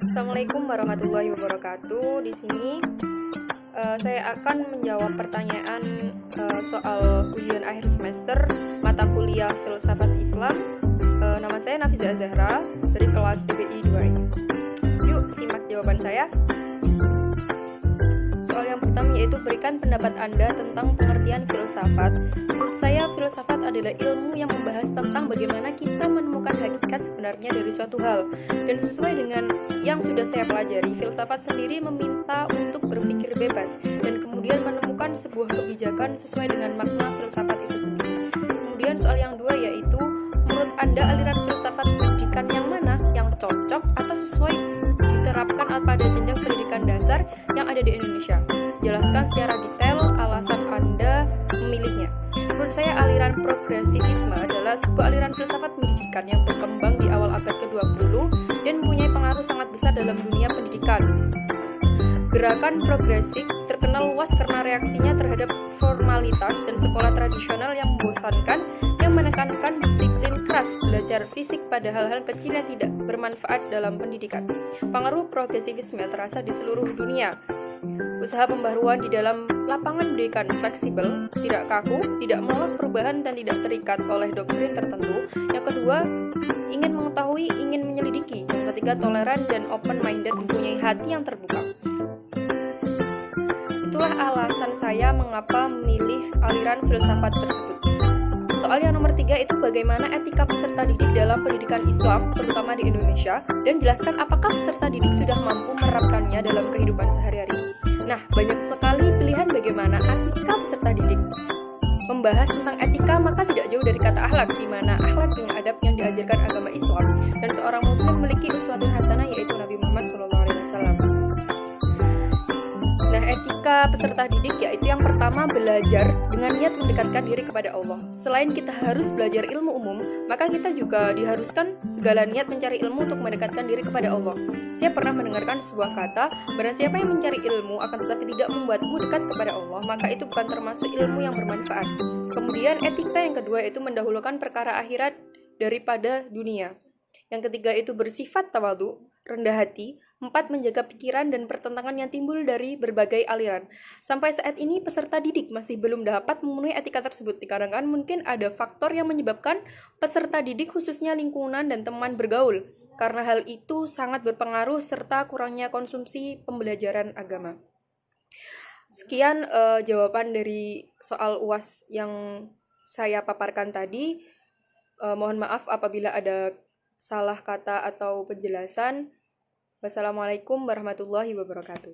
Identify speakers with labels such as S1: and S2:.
S1: Assalamualaikum warahmatullahi wabarakatuh. Di sini saya akan menjawab pertanyaan soal ujian akhir semester mata kuliah Filsafat Islam. Nama saya Nafiza Zahra dari kelas TBI 2. Yuk simak jawaban saya. Soal yang pertama yaitu berikan pendapat Anda tentang pengertian filsafat. Menurut saya, filsafat adalah ilmu yang membahas tentang bagaimana kita menemukan hakikat sebenarnya dari suatu hal. Dan sesuai dengan yang sudah saya pelajari, filsafat sendiri meminta untuk berpikir bebas dan kemudian menemukan sebuah kebijakan sesuai dengan makna filsafat itu sendiri. Kemudian soal yang dua yaitu, menurut Anda aliran filsafat pendidikan yang mana yang cocok atau sesuai diterapkan pada jenjang pendidikan dasar yang ada di Indonesia? Jelaskan secara detail alasan Anda memilihnya. Menurut saya, aliran progresivisme adalah sebuah aliran filsafat pendidikan yang berkembang di awal abad ke-20 dan mempunyai pengaruh sangat besar dalam dunia pendidikan. Gerakan progresif terkenal luas karena reaksinya terhadap formalitas dan sekolah tradisional yang membosankan, yang menekankan disiplin keras belajar fisik pada hal-hal kecil yang tidak bermanfaat dalam pendidikan. Pengaruh progresivisme terasa di seluruh dunia. Usaha pembaruan di dalam lapangan pendidikan fleksibel, tidak kaku, tidak menolak perubahan dan tidak terikat oleh doktrin tertentu. Yang kedua, ingin mengetahui, ingin menyelidiki. Yang ketiga, toleran dan open-minded, mempunyai hati yang terbuka. Itulah alasan saya mengapa memilih aliran filsafat tersebut. Soal yang nomor 3 itu bagaimana etika peserta didik dalam pendidikan Islam, terutama di Indonesia, dan jelaskan apakah peserta didik sudah mampu menerapkannya dalam kehidupan sehari-hari. Nah, banyak sekali pilihan bagaimana etika peserta didik. Membahas tentang etika maka tidak jauh dari kata akhlak, di mana akhlak dengan adab yang diajarkan agama Islam, dan seorang muslim memiliki uswatun hasanah yaitu Nabi Muhammad SAW. Nah, etika peserta didik yaitu yang pertama belajar dengan niat mendekatkan diri kepada Allah. Selain kita harus belajar ilmu umum, maka kita juga diharuskan segala niat mencari ilmu untuk mendekatkan diri kepada Allah. Saya pernah mendengarkan sebuah kata, barang siapa yang mencari ilmu akan tetapi tidak membuatmu dekat kepada Allah, maka itu bukan termasuk ilmu yang bermanfaat. Kemudian etika yang kedua itu mendahulukan perkara akhirat daripada dunia. Yang ketiga itu bersifat tawadhu, rendah hati. 4. Menjaga pikiran dan pertentangan yang timbul dari berbagai aliran. Sampai saat ini peserta didik masih belum dapat memenuhi etika tersebut, dikarenakan mungkin ada faktor yang menyebabkan peserta didik khususnya lingkungan dan teman bergaul. Karena hal itu sangat berpengaruh serta kurangnya konsumsi pembelajaran agama. Sekian jawaban dari soal UAS yang saya paparkan tadi. Mohon maaf apabila ada salah kata atau penjelasan. Wassalamualaikum warahmatullahi wabarakatuh.